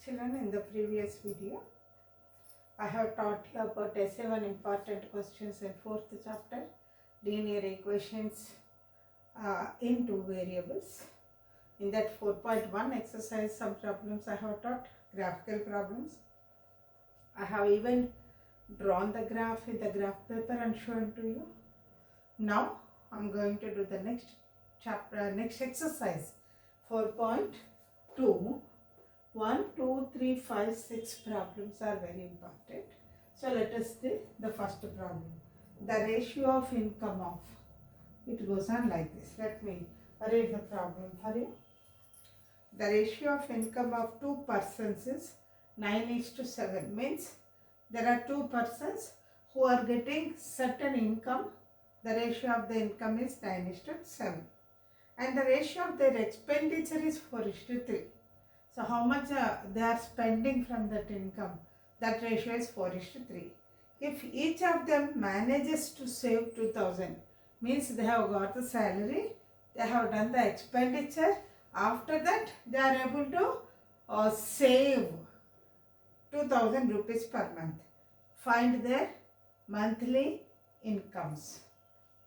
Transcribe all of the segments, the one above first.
Children, in the previous video, I have taught you about SA-1 important questions in 4th chapter, linear equations in two variables. In that 4.1 exercise, some problems I have taught, graphical problems. I have even drawn the graph in the graph paper and shown to you. Now, I am going to do the next chapter, next exercise, 4.2. 1, 2, 3, 5, 6 problems are very important. So let us see the first problem. The ratio of income of, it goes on like this. Let me read the problem for you. The ratio of income of two persons is 9:7. Means there are two persons who are getting certain income. The ratio of the income is 9:7. And the ratio of their expenditure is 4:3. So how much they are spending from that income? That ratio is 4:3. If each of them manages to save 2000, means they have got the salary, they have done the expenditure. After that, they are able to save 2000 rupees per month. Find their monthly incomes.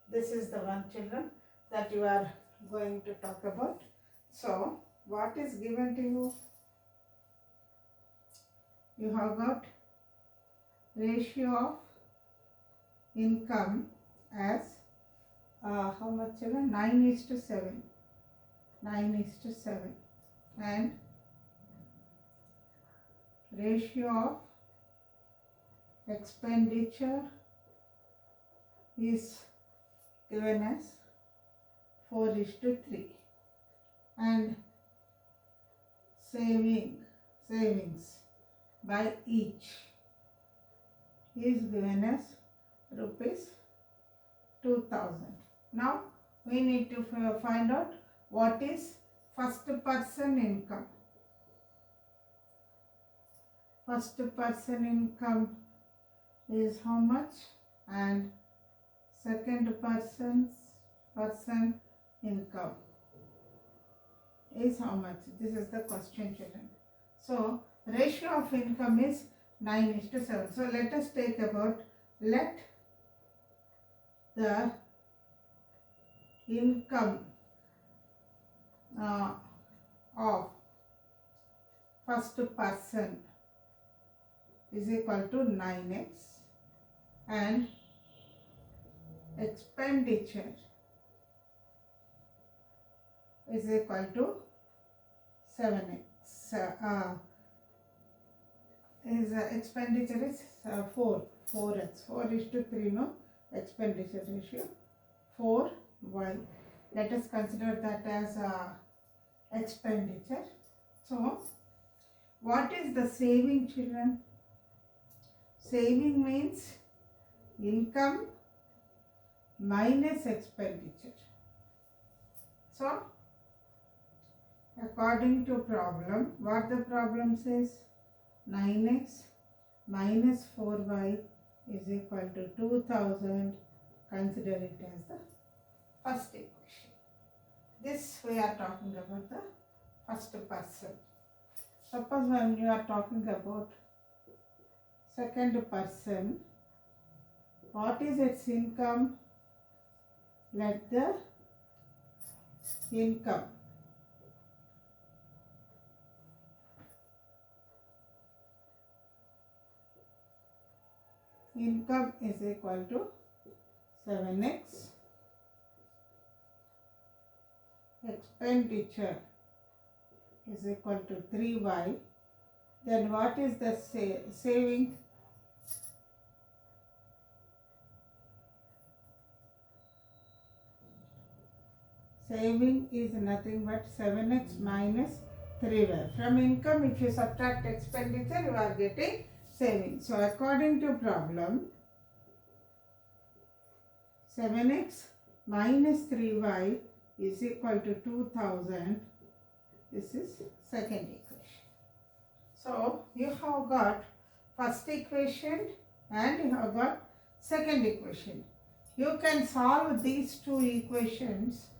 This is the one, children, that you are going to talk about. So, what is given to you? You have got ratio of income as how much? 9:7. 9:7. And ratio of expenditure is given as 4:3. And savings by each is given as rupees 2000. Now we need to find out what is first person income. First person income is how much, and second person income is how much? This is the question, children. So, ratio of income is 9:7. So, let us take about, let the income of first person is equal to 9x and expenditure is equal to 7x. Expenditure is 4x. 4:3, no? Expenditure ratio 4y. Let us consider that as expenditure. So, what is the saving, children? Saving means income minus expenditure. So, according to problem, what the problem says? 9x minus 4y is equal to 2000. Consider it as the first equation. This we are talking about the first person. Suppose when you are talking about second person, what is its income? Let the income is equal to 7x. Expenditure is equal to 3y. Then what is the saving? Saving is nothing but 7x minus 3y. From income, if you subtract expenditure, you are getting saving. So, according to problem, 7x minus 3y is equal to 2000. This is second equation. So, you have got first equation and you have got second equation. You can solve these two equations.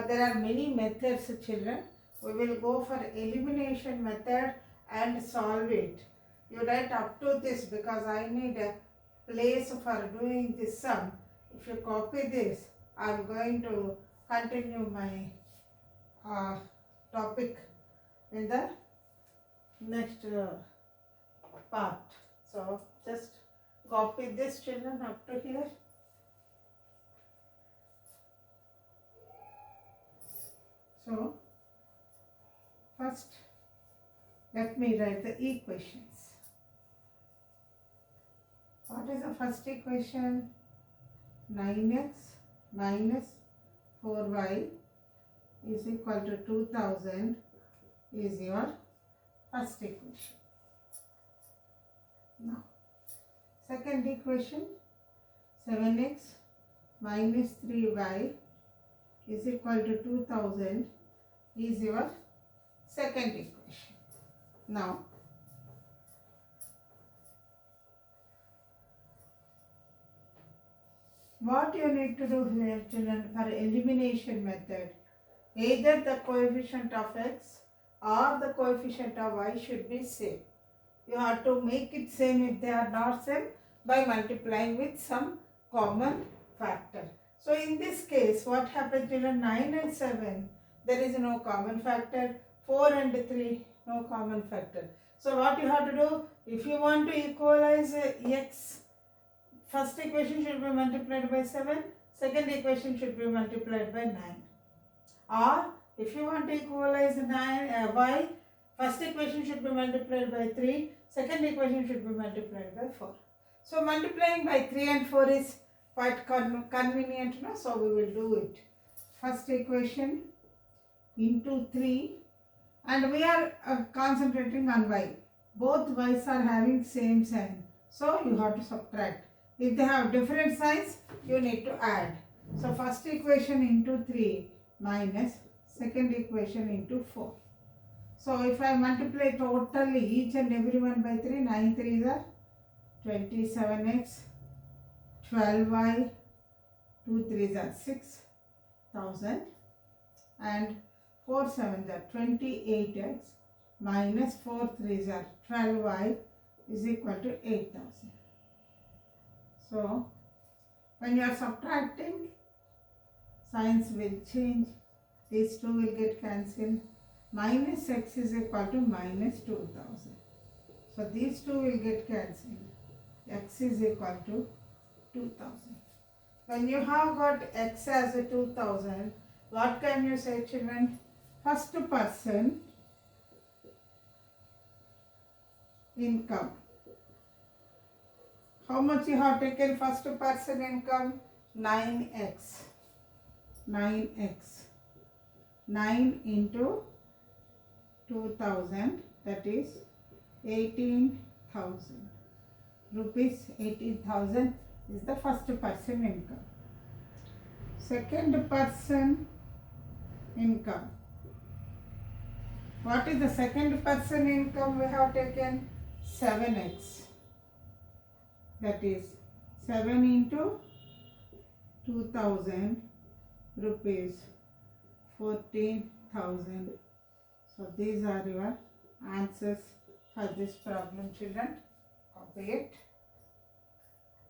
There are many methods, children. We will go for elimination method and solve it. You write up to this because I need a place for doing this sum. If you copy this, I am going to continue my topic in the next part. So just copy this, children, up to here. So first let me write the equations. What is the first equation? 9x minus 4y is equal to 2000 is your first equation. Now, second equation, 7x minus 3y is equal to 2000 is your second equation. Now, what you need to do here, children, for elimination method, either the coefficient of x or the coefficient of y should be same. You have to make it same. If they are not same, by multiplying with some common factor. So in this case, what happens, children? 9 and 7, there is no common factor. 4 and 3, no common factor. So what you have to do, if you want to equalize x, first equation should be multiplied by 7, second equation should be multiplied by 9. Or if you want to equalize y, first equation should be multiplied by 3, second equation should be multiplied by 4. So multiplying by 3 and 4 is quite convenient, no? So we will do it. First equation into 3, and we are concentrating on y. Both y's are having same sign, so you have to subtract. If they have different signs, you need to add. So first equation into 3 minus second equation into 4. So if I multiply totally each and every one by 3, 9 3s are 27x, 12y, 2 3s are 6,000, and 4 7s are 28x minus 4 3s are 12y is equal to 8,000. So when you are subtracting, signs will change. These two will get cancelled. Minus x is equal to minus 2,000. So these two will get cancelled. X is equal to 2,000. When you have got x as a 2,000, what can you say, children? First person income. How much you have taken first person income? 9x. 9x. 9 into 2000, that is 18,000 rupees. 18,000 is the first person income. Second person income. What is the second person income? We have taken 7x. That is 7 into 2000 rupees, 14,000. So these are your answers for this problem, children. Copy it.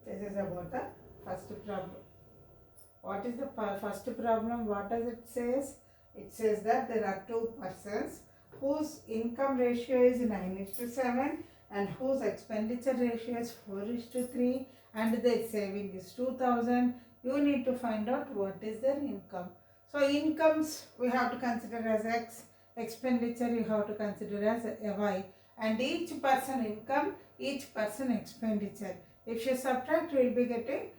This is about the first problem. What is the first problem? What does it says? It says that there are two persons whose income ratio is 9:7 and whose expenditure ratio is 4:3 and their saving is 2,000. You need to find out what is their income. So incomes we have to consider as x, expenditure you have to consider as y, and each person income, each person expenditure. If you subtract, you will be getting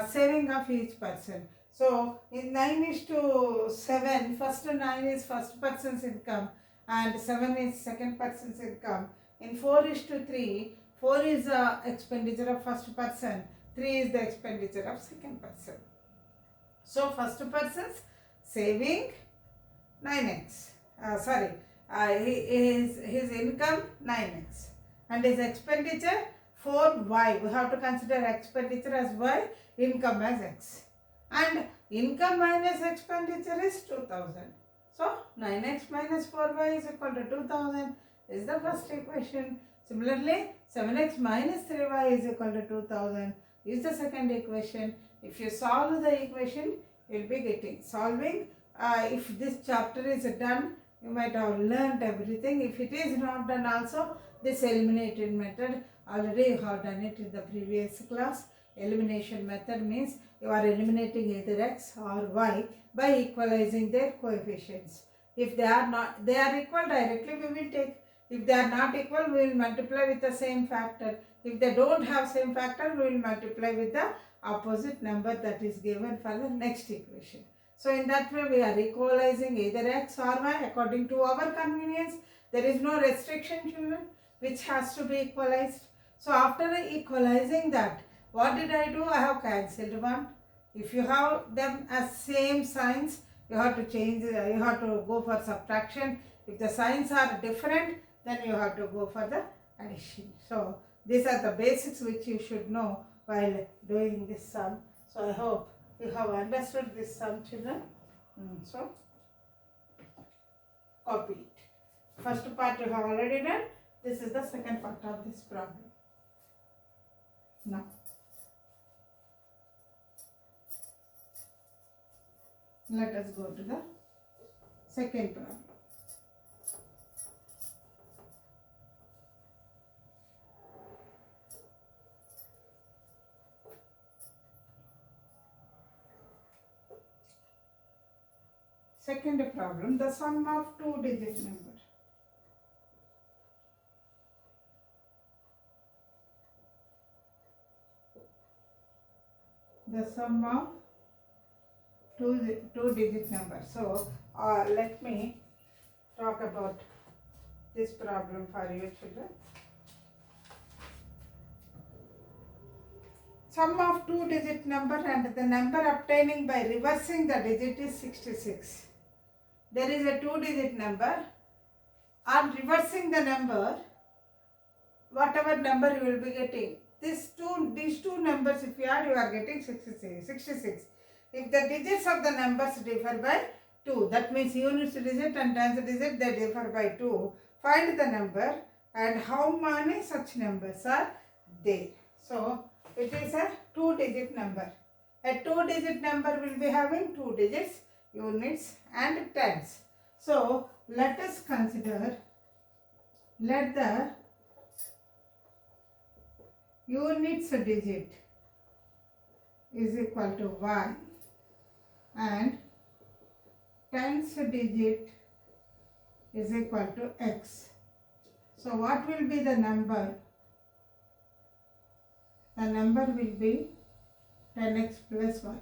saving of each person. So in 9:7, first 9 is first person's income and 7 is second person's income. In 4:3, 4 is expenditure of first person, 3 is the expenditure of second person. So first person's saving 9x, his income 9x and his expenditure 4y. We have to consider expenditure as y, income as x. And income minus expenditure is 2,000. So 9x minus 4y is equal to 2,000. is the first equation. Similarly, 7x minus 3y is equal to 2000 is the second equation. If you solve the equation, you will be getting solving. If this chapter is done, you might have learned everything. If it is not done also, this eliminated method, already you have done it in the previous class. Elimination method means you are eliminating either x or y by equalizing their coefficients. If they are equal, directly we will take. If they are not equal, we will multiply with the same factor. If they don't have same factor, we will multiply with the opposite number that is given for the next equation. So in that way, we are equalizing either x or y according to our convenience. There is no restriction, children, which has to be equalized. So after equalizing that, what did I do? I have cancelled one. If you have them as same signs, you have to change, you have to go for subtraction. If the signs are different, then you have to go for the addition. So these are the basics which you should know while doing this sum. So I hope you have understood this sum, children. So copy it. First part you have already done. This is the second part of this problem. Now, let us go to the second problem. Second problem, the sum of two-digit number. The sum of two-digit number. So, let me talk about this problem for you, children. Sum of two-digit number and the number obtaining by reversing the digit is 66. There is a two-digit number. On reversing the number, whatever number you will be getting, these two numbers, if you add, you are getting 66. If the digits of the numbers differ by 2, that means units digit and tens digit, they differ by 2. Find the number and how many such numbers are there. So, it is a two-digit number. A two-digit number will be having two digits, units and tens. So, let us consider, let the units digit is equal to 1 and tens digit is equal to x. So, what will be the number? The number will be 10x plus y.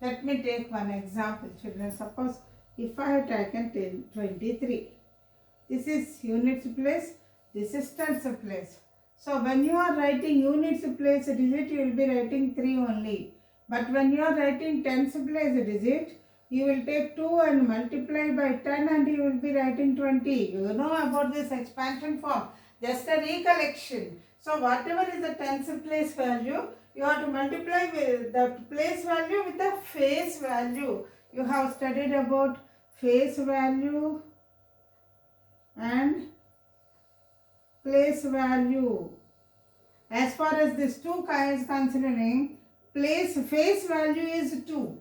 Let me take one example, children. Suppose if I have taken 23. This is units place, this is tens place. So when you are writing units place digit, you will be writing 3 only. But when you are writing tens place digit, you will take 2 and multiply by 10 and you will be writing 20. You know about this expansion form. Just a recollection. So whatever is the tens place value, you have to multiply with the place value with the face value. You have studied about face value and place value. As far as this 2 is considering, face value is 2.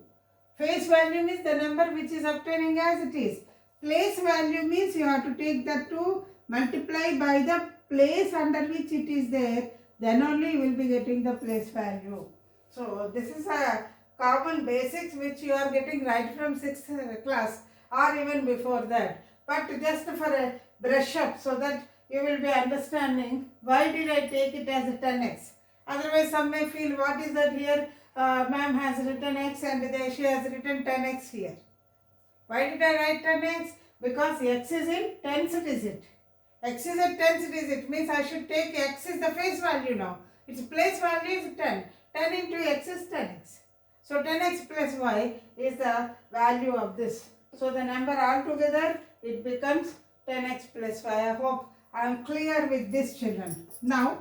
Face value means the number which is obtaining as it is. Place value means you have to take the 2, multiply by the place under which it is there, then only you will be getting the place value. So this is a common basics which you are getting right from 6th class or even before that. But just for a brush up so that you will be understanding why did I take it as a 10x. Otherwise some may feel what is that here, ma'am has written x and she has written 10x here. Why did I write 10x? Because x is in tens digit. X is a tens digit, means I should take x is the face value now. Its place value is 10. 10 into x is 10x. So 10x plus y is the value of this. So the number altogether, it becomes 10x plus y. I hope I am clear with this, children. Now,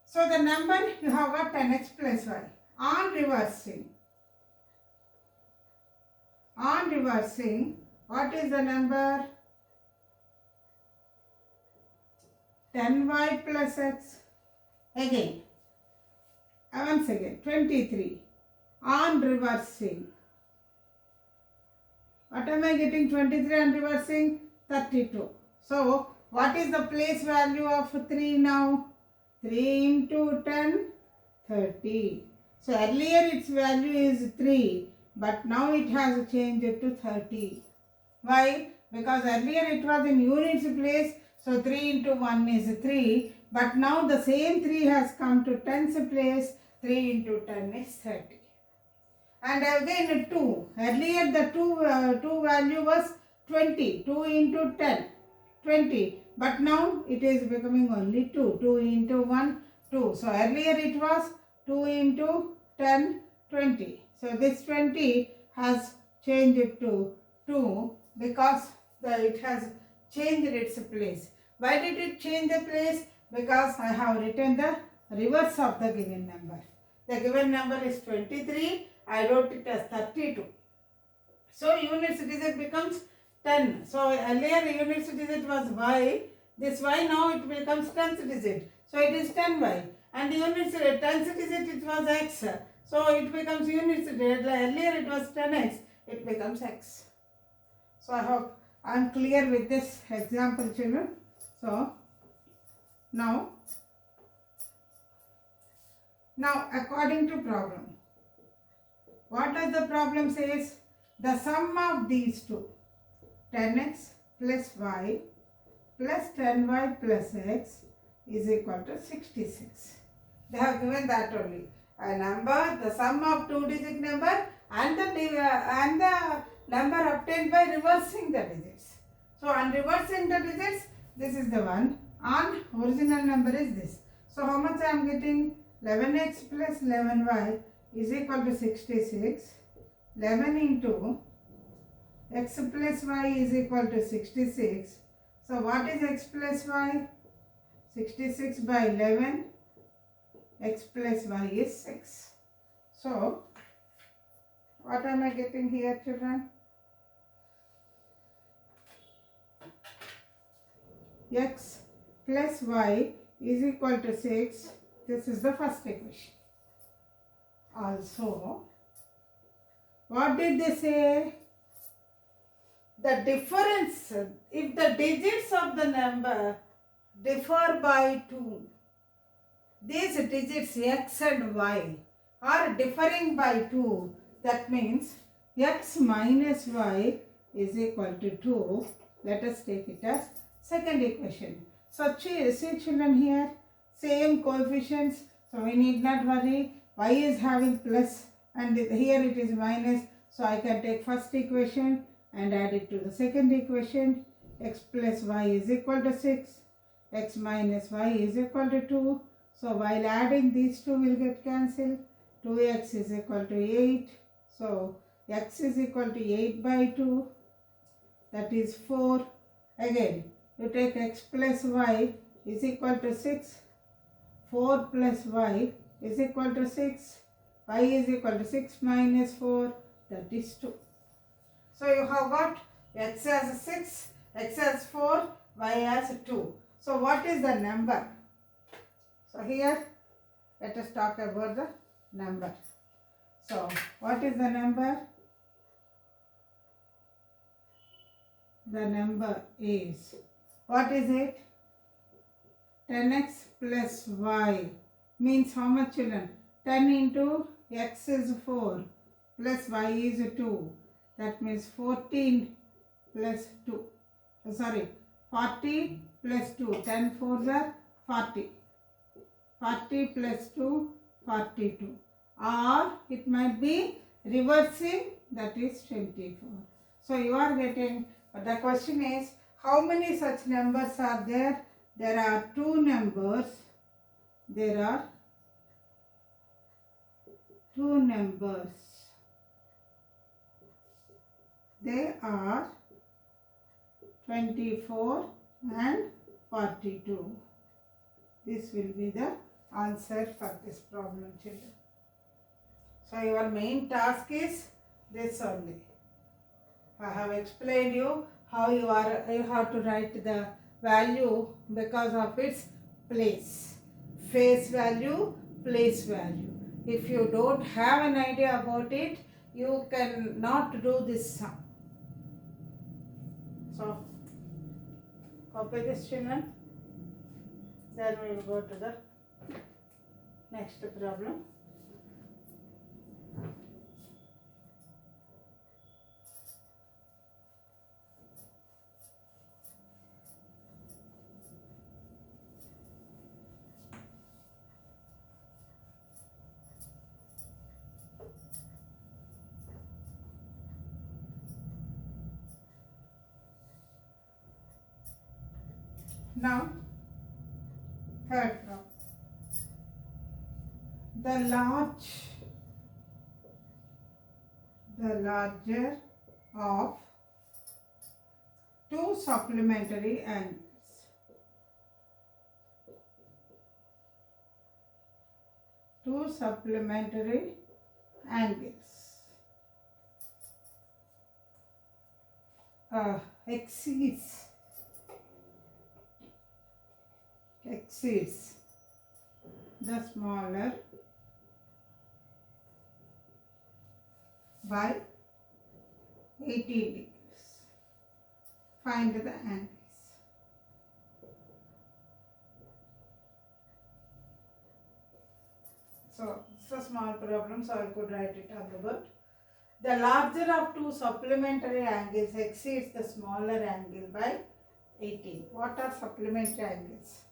so the number you have got 10x plus y. On reversing, what is the number? 10y plus x. Again, once again, 23. On reversing. What am I getting? 23 on reversing? 32. So, what is the place value of 3 now? 3 into 10, 30. So, earlier its value is 3, but now it has changed to 30. Why? Because earlier it was in units place, so 3 into 1 is 3, but now the same 3 has come to tens place, 3 into 10 is 30. And again 2. Earlier the 2 value was 20. 2 into 10, 20. But now it is becoming only 2. 2 into 1, 2. So earlier it was 2 into 10, 20. So this 20 has changed to 2 because it has changed its place. Why did it change the place? Because I have written the reverse of the given number. The given number is 23. I wrote it as 32. So units digit becomes 10. So earlier units digit was y. This y now it becomes tens digit. So it is 10y. And units tens digit it was x. So it becomes units digit. Earlier it was 10x. It becomes x. So I hope I am clear with this example, children. So now according to problem. What does the problem says? The sum of these two, 10x plus y plus 10y plus x is equal to 66. They have given that only. A number, the sum of two-digit number and the number obtained by reversing the digits. So on reversing the digits, this is the one. On original number is this. So how much I am getting? 11x plus 11y is equal to 66. 11 into x plus y is equal to 66. So what is x plus y? 66 by 11. X plus y is 6. So what am I getting here, children? X plus y is equal to 6. This is the first equation. Also, what did they say? The difference, if the digits of the number differ by 2, these digits x and y are differing by 2, that means x minus y is equal to 2. Let us take it as second equation. So see children, here same coefficients, so we need not worry. Y is having plus and here it is minus, so I can take first equation and add it to the second equation. X plus y is equal to 6, x minus y is equal to 2. So while adding these two will get cancelled. 2x is equal to 8. So x is equal to 8 by 2, that is 4. Again you take x plus y is equal to 6. 4 plus y is equal to 6. Y is equal to 6 minus 4, that is 2. So you have got x as 6, x as 4, y as 2. So what is the number? So here let us talk about the number. So what is the number? The number is, what is it? 10x plus y means how much, children? 10 into x is 4 plus y is 2. That means 14 plus 2. 40 plus 2. 10 4s are 40. 40 plus 2, 42. Or it might be reversing, that is 24. So you are getting, the question is, how many such numbers are there? There are two numbers. There are two numbers. They are 24 and 42. This will be the answer for this problem, children. So your main task is this only. I have explained you how you have to write the value because of its place. Face value, place value. If you don't have an idea about it, you cannot do this sum. So, copy this, children. Then we will go to the next problem. Now, third problem. The larger of two supplementary angles. Two supplementary angles exceeds the smaller by 80 degrees. Find the angles. So, it's a small problem, so I could write it on the board. The larger of two supplementary angles exceeds the smaller angle by 18. What are supplementary angles?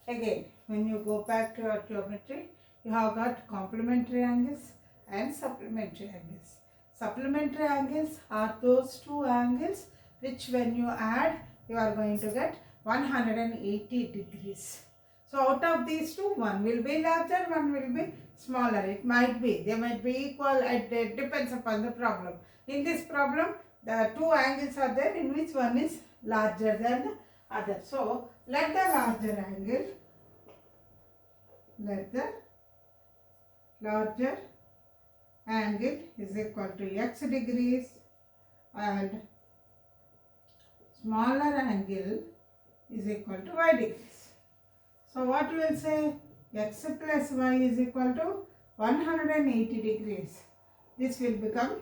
Again, when you go back to your geometry, you have got complementary angles and supplementary angles. Supplementary angles are those two angles which when you add, you are going to get 180 degrees. So out of these two, one will be larger, one will be smaller. It might be, they might be equal, it depends upon the problem. In this problem, the two angles are there in which one is larger than the other. So let the larger angle is equal to x degrees and smaller angle is equal to y degrees. So what we will say? X plus y is equal to 180 degrees. This will become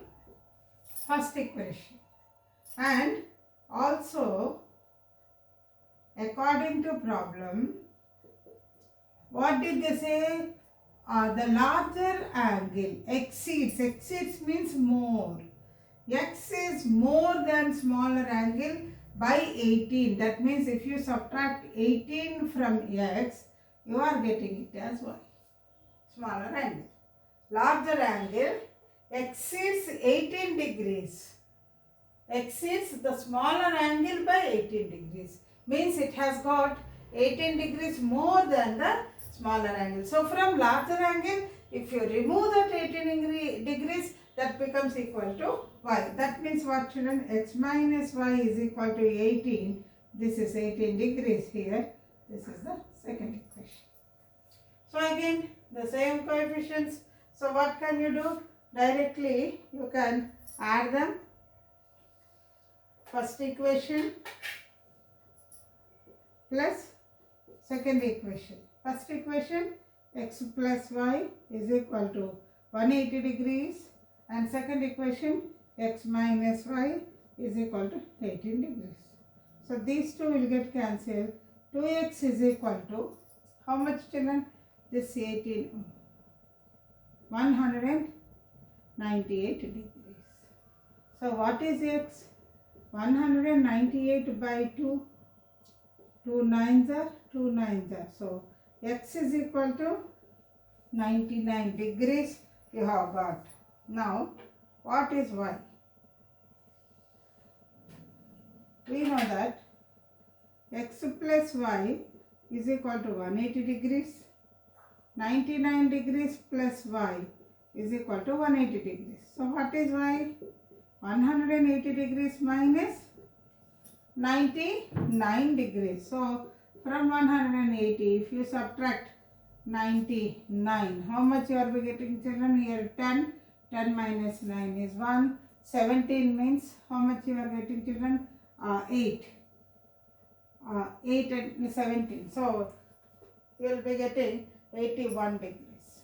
first equation. And also, according to problem, what did they say? The larger angle exceeds means more. X is more than smaller angle by 18. That means if you subtract 18 from x, you are getting it as y. Smaller angle. Larger angle exceeds 18 degrees. Exceeds the smaller angle by 18 degrees. Means it has got 18 degrees more than the smaller angle. So from larger angle, if you remove that 18 degrees, that becomes equal to y. That means what, children? X minus y is equal to 18. This is 18 degrees here. This is the second equation. So again, the same coefficients. So what can you do? Directly you can add them. First equation plus second equation. First equation, x plus y is equal to 180 degrees. And second equation, x minus y is equal to 18 degrees. So these two will get cancelled. 2x is equal to, how much, children? This 18, 198 degrees. So what is x? 198 by 2. 2 nines are 2 nines are. So x is equal to 99 degrees you have got. Now what is y? We know that x plus y is equal to 180 degrees. 99 degrees plus y is equal to 180 degrees. So what is y? 180 degrees minus 99 degrees. So from 180, if you subtract 99, how much you are getting, children? Here 10. 10 minus 9 is 1. 17 means how much you are getting, children? 8. 8 and 17. So you will be getting 81 degrees.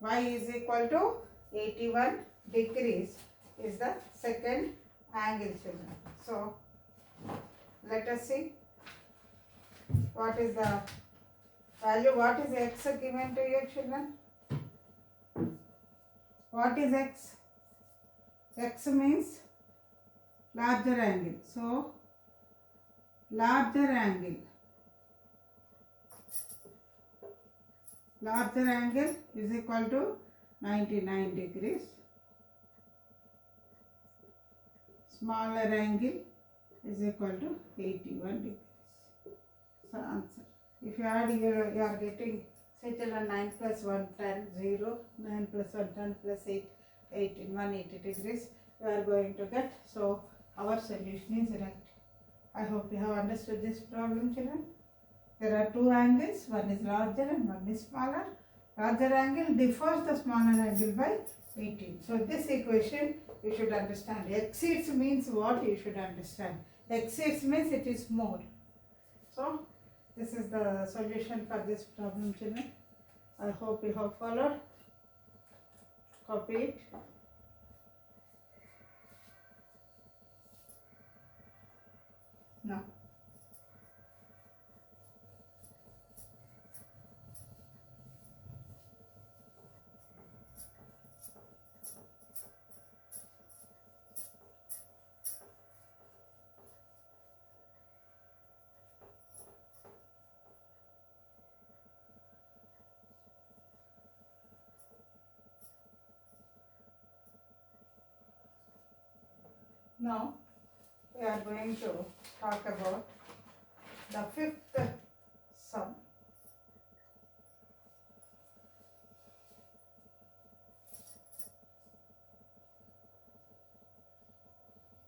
Y is equal to 81 degrees is the second angle, children. So let us see what is the value. What is x given to you, children? What is x? X means larger angle. So larger angle is equal to 99 degrees. Smaller angle is equal to 81 degrees. So answer. If you add here, you are getting, say children, 9 plus 1, 10, 0, 9 plus 1, 10 plus 8, 18, 180 degrees. You are going to get. So our solution is right. I hope you have understood this problem, children. There are two angles, one is larger and one is smaller. Larger angle differs the smaller angle by 18. So this equation you should understand. Exceeds means what you should understand. Exceeds means it is more. So this is the solution for this problem, children. I hope you have followed. Copy it. Now. Now we are going to talk about the fifth sum.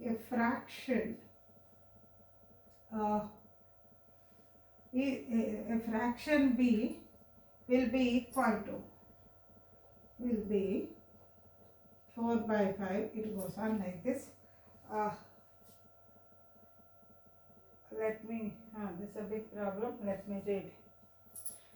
A fraction B will be equal to 4 by 5. It goes on like this. This is a big problem. Let me read.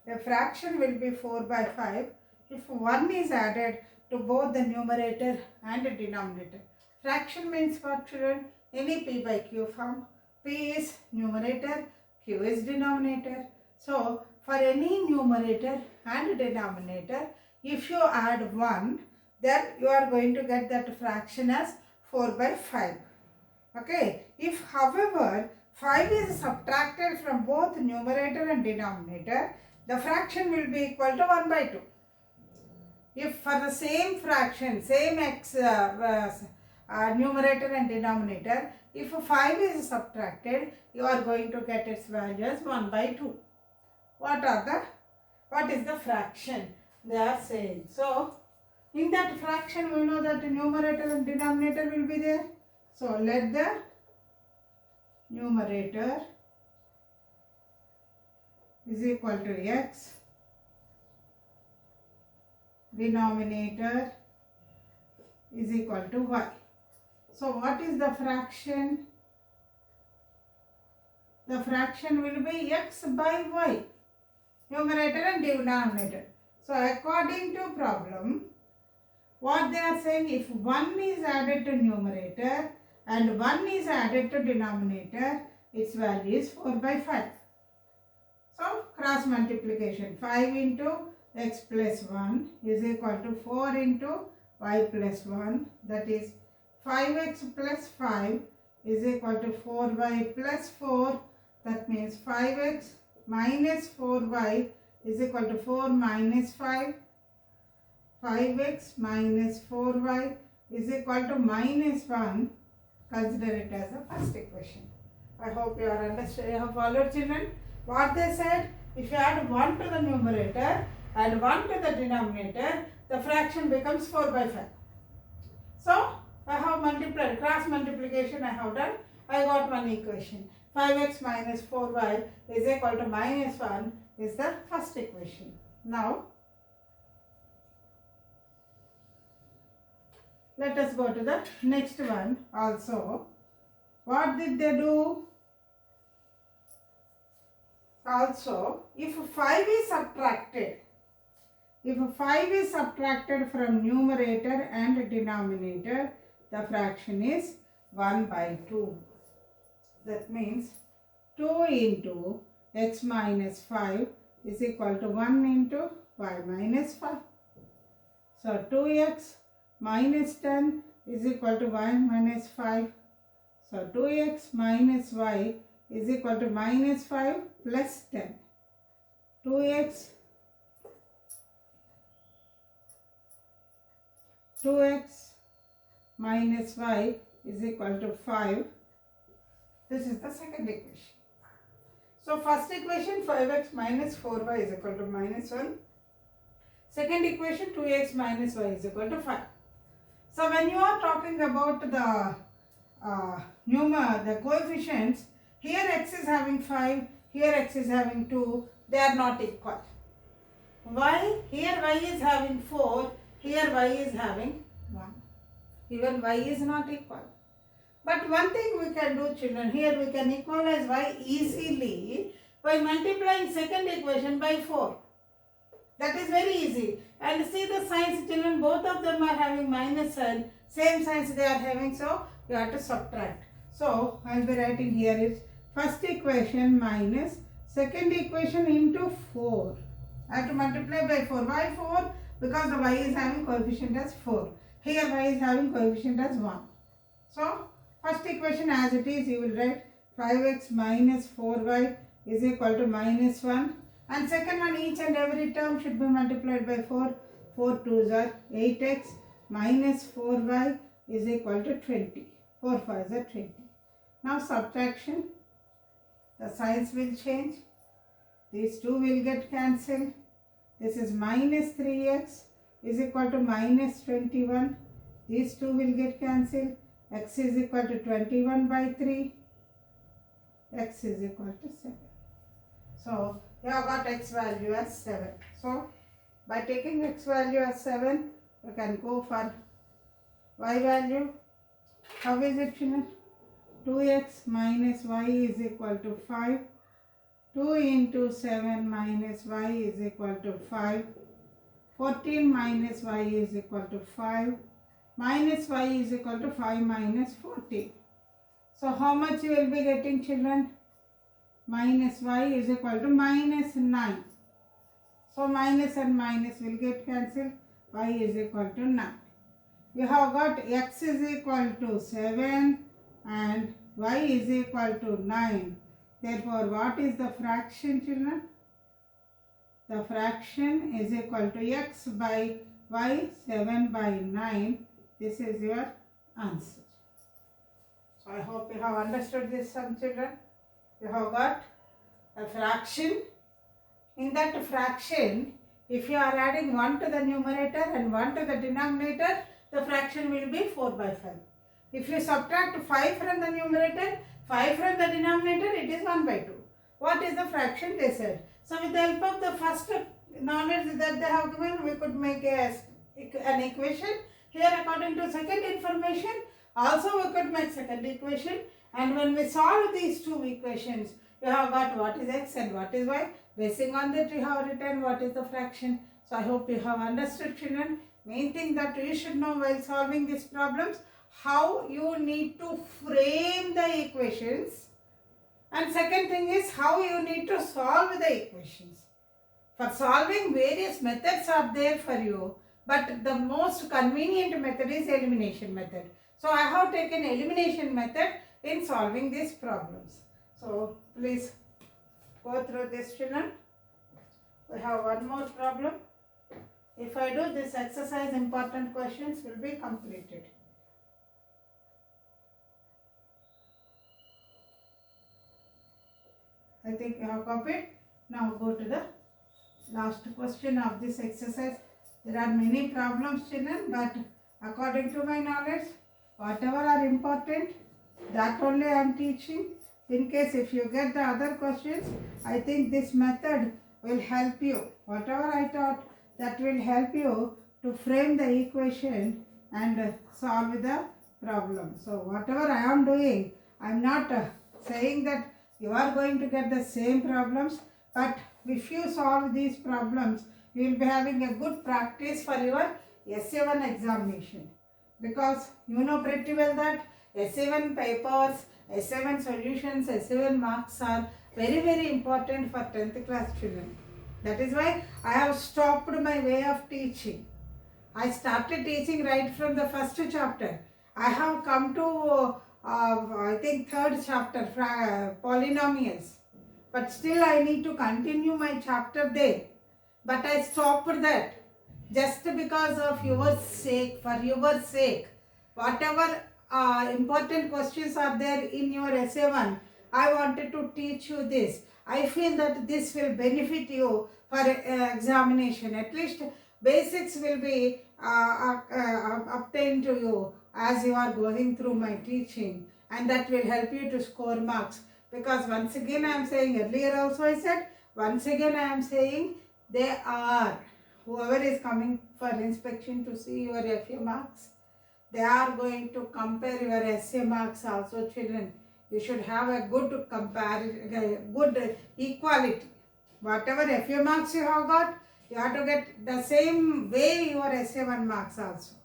A fraction will be 4 by 5 if 1 is added to both the numerator and the denominator. Fraction means what, children? Any p by q form. P is numerator, q is denominator. So for any numerator and denominator, if you add 1, then you are going to get that fraction as 4 by 5. Okay. If however 5 is subtracted from both numerator and denominator, the fraction will be equal to 1 by 2. If for the same fraction, same x numerator and denominator, if 5 is subtracted, you are going to get its value as 1 by 2. What is the fraction they are saying? So in that fraction we know that the numerator and denominator will be there. So let the numerator is equal to x, denominator is equal to y. So what is the fraction? The fraction will be x by y, numerator and denominator. So according to problem, what they are saying, if 1 is added to numerator and 1 is added to denominator, its value is 4 by 5. So cross multiplication, 5 into x plus 1 is equal to 4 into y plus 1, that is 5x plus 5 is equal to 4y plus 4, that means 5x minus 4y is equal to 4 minus 5. 5x minus 4y is equal to minus 1. Consider it as the first equation. I hope you are understood. You have followed, children. What they said, if you add 1 to the numerator and 1 to the denominator, the fraction becomes 4 by 5. So I have multiplied, cross multiplication I have done. I got one equation. 5x minus 4y is equal to minus 1 is the first equation. Now let us go to the next one also. What did they do? Also, if 5 is subtracted, from numerator and denominator, the fraction is 1 by 2. That means 2 into x minus 5 is equal to 1 into y minus 5. So 2x minus 10 is equal to y minus 5. So 2x minus y is equal to minus 5 plus 10. 2x minus y is equal to 5. This is the second equation. So first equation 5x minus 4y is equal to minus 1. Second equation 2x minus y is equal to 5. So when you are talking about the the coefficients, here x is having 5, here x is having 2, they are not equal. Why? Here y is having 4, here y is having 1. Even y is not equal. But one thing we can do, children, here we can equalize y easily by multiplying second equation by 4. That is very easy. And see the signs, children, both of them are having minus sign, same signs they are having, so you have to subtract. So I will be writing here is first equation minus second equation into 4. I have to multiply by 4. Why 4? Because the y is having coefficient as 4. Here y is having coefficient as 1. So first equation as it is, you will write 5x minus 4y is equal to minus 1. And second one, each and every term should be multiplied by 4. 4 2s are 8x minus 4y is equal to 20. 4 5s are 20. Now subtraction, the signs will change. These two will get cancelled. This is minus 3x is equal to minus 21. These two will get cancelled. X is equal to 21 by 3. X is equal to 7. So you have got x value as 7. So by taking x value as 7, you can go for y value. How is it, children? 2x minus y is equal to 5. 2 into 7 minus y is equal to 5. 14 minus y is equal to 5. Minus y is equal to 5 minus 14. So how much you will be getting, children? Minus y is equal to minus 9. So minus and minus will get cancelled. Y is equal to 9. You have got x is equal to 7 and y is equal to 9. Therefore, what is the fraction, children? The fraction is equal to x by y, 7 by 9. This is your answer. So I hope you have understood this, some children. You have got a fraction. In that fraction, if you are adding 1 to the numerator and 1 to the denominator, the fraction will be 4 by 5. If you subtract 5 from the numerator, 5 from the denominator, it is 1 by 2. What is the fraction? They said. So with the help of the first knowledge that they have given, we could make an equation. Here according to second information, also we could make second equation. And when we solve these two equations, you have got what is x and what is y. Basing on that, you have written what is the fraction. So I hope you have understood, children. Main thing that you should know while solving these problems, how you need to frame the equations. And second thing is how you need to solve the equations. For solving, various methods are there for you, but the most convenient method is elimination method. So I have taken elimination method in solving these problems. So please go through this, children. We have one more problem. If I do this exercise, important questions will be completed. I think you have copied. Now go to the last question of this exercise. There are many problems, children, but according to my knowledge, whatever are important, that only I am teaching. In case if you get the other questions, I think this method will help you. Whatever I taught, that will help you to frame the equation and solve the problem. So whatever I am doing, I am not saying that you are going to get the same problems, But if you solve these problems, you will be having a good practice for your SA-1 examination. Because you know pretty well that SA-1 papers, SA-1 solutions, SA-1 marks are very, very important for 10th class children. That is why I have stopped my way of teaching. I started teaching right from the first chapter. I have come to, I think, third chapter, polynomials. But still I need to continue my chapter there. But I stopped that just because of your sake, for your sake. Whatever important questions are there in your SA-1, I wanted to teach you this. I feel that this will benefit you for examination. At least basics will be obtained to you as you are going through my teaching, and that will help you to score marks. Because once again I am saying, earlier also I said, once again I am saying, they are, whoever is coming for inspection to see your FA marks, they are going to compare your SA marks also, children. You should have a good comparison, good equality. Whatever FA marks you have got, you have to get the same way your SA-1 marks also.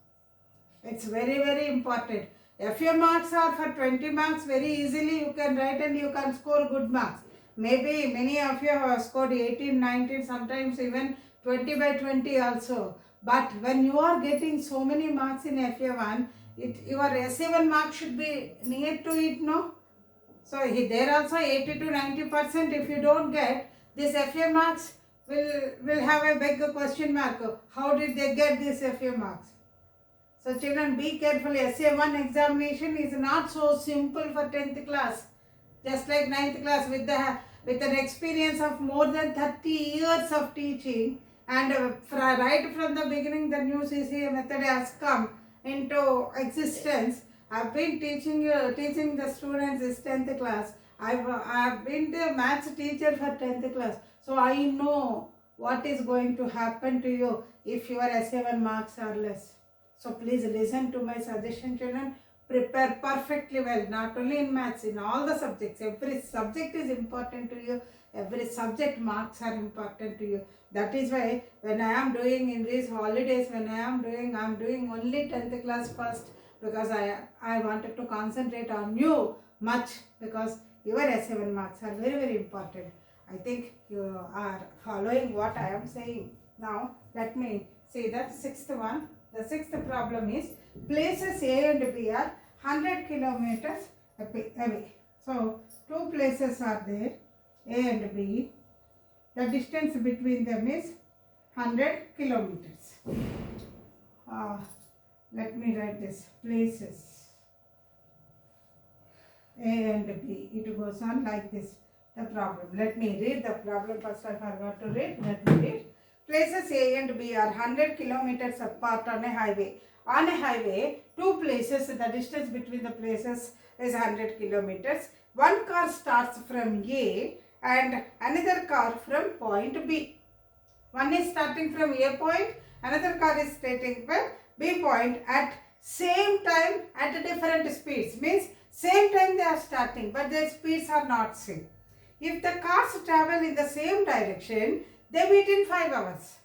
It's very, very important. FA marks are for 20 marks, very easily you can write and you can score good marks. Maybe many of you have scored 18, 19, sometimes even 20 by 20 also. But when you are getting so many marks in FA1, your SA1 mark should be near to it, no? So there also 80 to 90% if you don't get, this FA marks will have a big question mark. How did they get these FA marks? So children, be careful. SA-1 examination is not so simple for 10th class. Just like 9th class, with an experience of more than 30 years of teaching, and right from the beginning the new CCA method has come into existence. I've been teaching the students this 10th class. I've been the maths teacher for 10th class. So I know what is going to happen to you if your SA-1 marks are less. So please listen to my suggestion, children. Prepare perfectly well, not only in maths, in all the subjects. Every subject is important to you. Every subject marks are important to you. That is why when I am doing in these holidays, I am doing only 10th class first, because I wanted to concentrate on you much, because your SA-1 marks are very, very important. I think you are following what I am saying. Now let me see the sixth one. The sixth problem is, places A and B are 100 kilometers away. So two places are there, A and B. The distance between them is 100 kilometers. Let me write this. Places A and B. It goes on like this. The problem. Let me read the problem first. I forgot to read. Let me read. Places A and B are 100 kilometers apart on a highway. On a highway, two places, the distance between the places is 100 kilometers. One car starts from A and another car from point B. One is starting from A point, another car is starting from B point at same time at different speeds. Means same time they are starting, but their speeds are not same. If the cars travel in the same direction, they meet in 5 hours.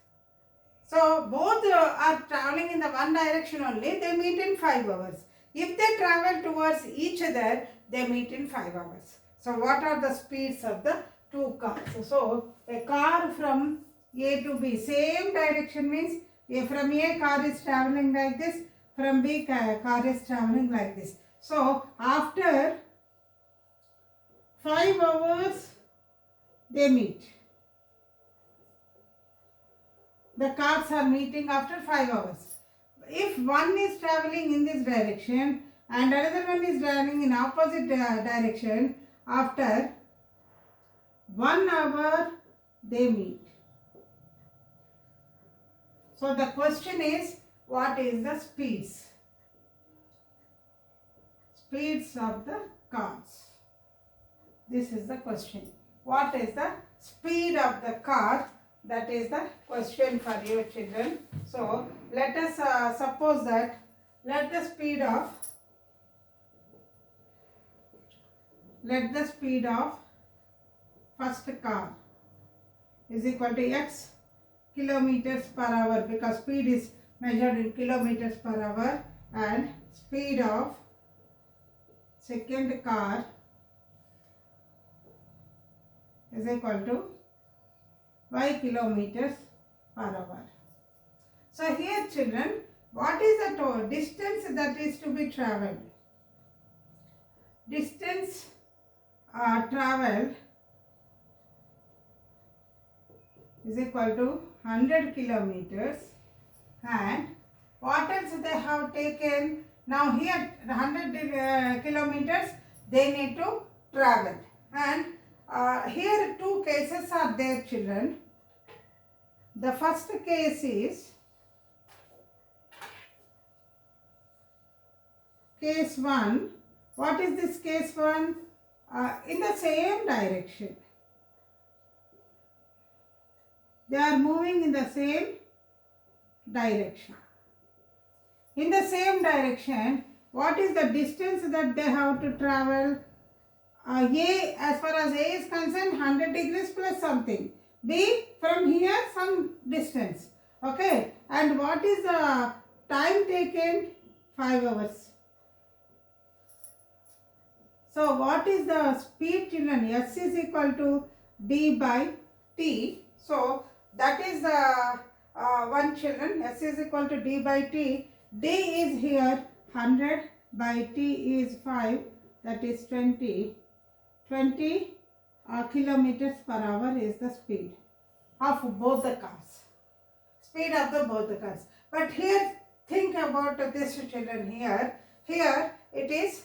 So both are traveling in the one direction only, they meet in 5 hours. If they travel towards each other, they meet in 5 hours. So what are the speeds of the two cars? So a car from A to B, same direction means from A car is traveling like this, from B car is traveling like this. So after 5 hours they meet. The cars are meeting after 5 hours. If one is traveling in this direction and another one is traveling in opposite direction, after 1 hour they meet. So the question is, what is the speeds? Speeds of the cars. This is the question. What is the speed of the car? That is the question for you, children. So let us suppose that let the speed of first car is equal to x kilometers per hour, because speed is measured in kilometers per hour, and speed of second car is equal to y kilometers per hour. So here children, what is the total distance that is to be travelled? Distance travelled is equal to 100 kilometers, and what else they have taken? Now here 100 kilometers they need to travel, and here two cases are there children. The first case is case 1. What is this case 1? In the same direction. They are moving in the same direction. In the same direction, what is the distance that they have to travel? A, as far as A is concerned, 100 degrees plus something. B, from here some distance. Okay. And what is the time taken? 5 hours. So what is the speed children? S is equal to d by t. So that is the one children. S is equal to d by t. D is here 100 by t is 5, that is 20. 20 kilometers per hour is the speed of both the cars. Speed of the both the cars. But here think about this children here. Here it is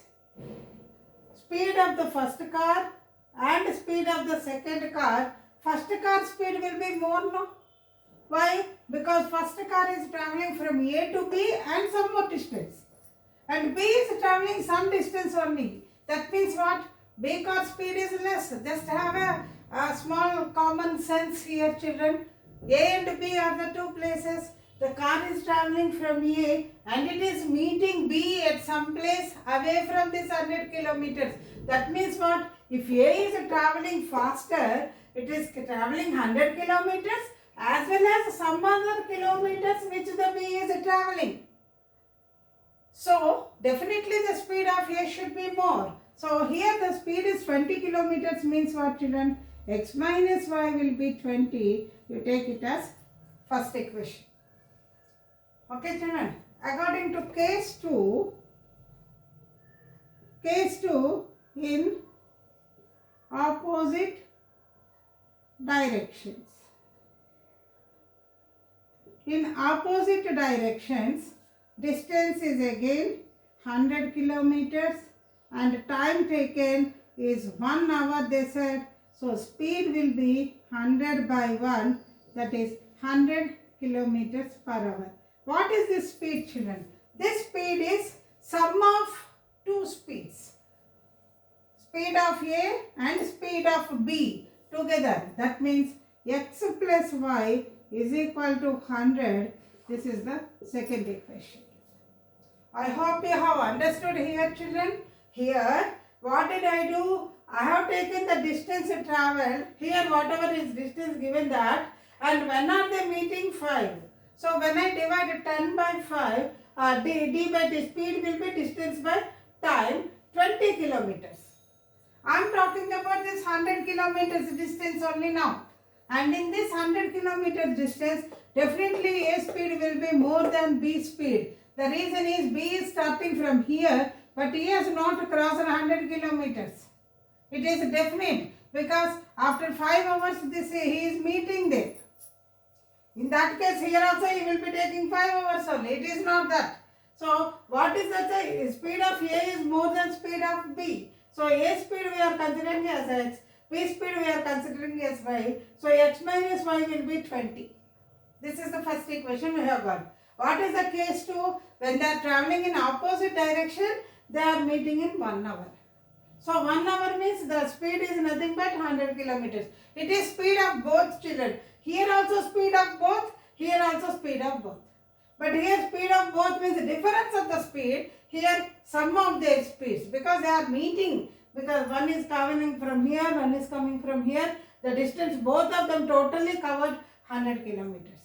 speed of the first car and speed of the second car. First car speed will be more, no? Why? Because first car is travelling from A to B and some more distance. And B is travelling some distance only. That means what? B car speed is less. Just have a small common sense here children. A and B are the two places. The car is travelling from A and it is meeting B at some place away from this 100 kilometers. That means what? If A is travelling faster, it is travelling 100 kilometers as well as some other kilometers which the B is travelling. So definitely the speed of A should be more. So here the speed is 20 kilometers, means what children? X minus y will be 20. You take it as first equation. Okay children. According to case 2 in opposite directions. In opposite directions, distance is again 100 kilometers and time taken is 1 hour they said. So speed will be 100 by 1, that is 100 kilometers per hour. What is this speed children? This speed is sum of two speeds. Speed of A and speed of B together. That means x plus y is equal to 100. This is the second equation. I hope you have understood here children. Here what did I do? I have taken the distance travelled. Here whatever is distance given that, and when are they meeting? 5. So when I divide 10 by 5, d by the speed will be distance by time 20 kilometers. I am talking about this 100 kilometers distance only now. And in this 100 kilometers distance, definitely A speed will be more than B speed. The reason is B is starting from here, but he has not crossed 100 kilometers. It is definite because after 5 hours he is meeting there. In that case here also he will be taking 5 hours only. It is not that. So what is the speed of A is more than speed of B. So A speed we are considering as x, B speed we are considering as y. So x minus y will be 20. This is the first equation we have got. What is the case 2? When they are travelling in opposite direction, they are meeting in 1 hour. So 1 hour means the speed is nothing but 100 kilometers. It is speed of both children. Here also speed of both, here also speed of both. But here speed of both means the difference of the speed. Here sum of their speeds because they are meeting. Because one is coming from here, one is coming from here. The distance, both of them totally covered 100 kilometers.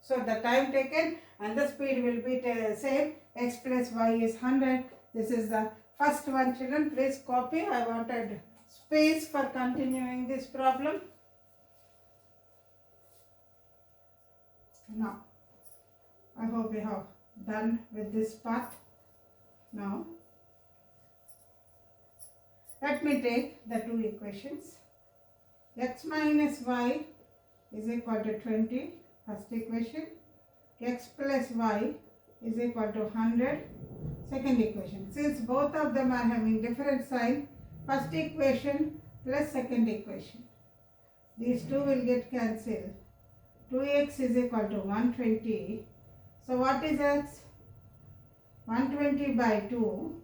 So the time taken and the speed will be same. X plus y is 100. This is the first one, children. Please copy. I wanted space for continuing this problem. Now, I hope we have done with this part. Now, let me take the two equations. X minus y is equal to 20, first equation. X plus y is equal to 100, second equation. Since both of them are having different sign, first equation plus second equation, these two will get cancelled. 2x is equal to 120. So what is x? 120 by 2,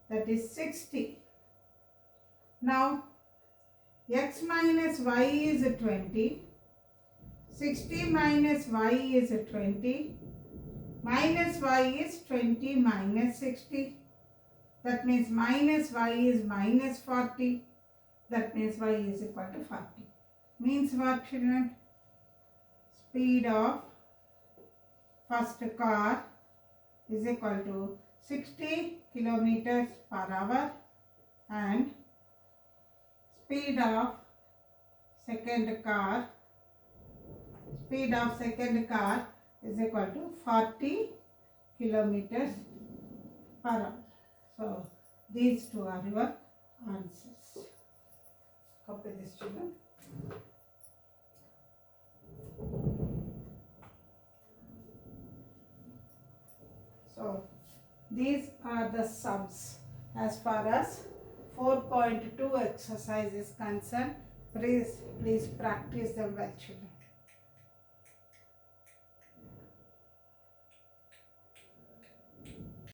that is 60. Now x minus y is 20. 60 minus y is 20. Minus y is 20 minus 60. That means minus y is minus 40. That means y is equal to 40. Means what, children? Speed of first car is equal to 60 kilometers per hour and speed of second car is equal to 40 kilometers per hour. So these two are your answers. Copy this, children. So these are the sums as far as 4.2 exercise is concerned. Please practice them well, children.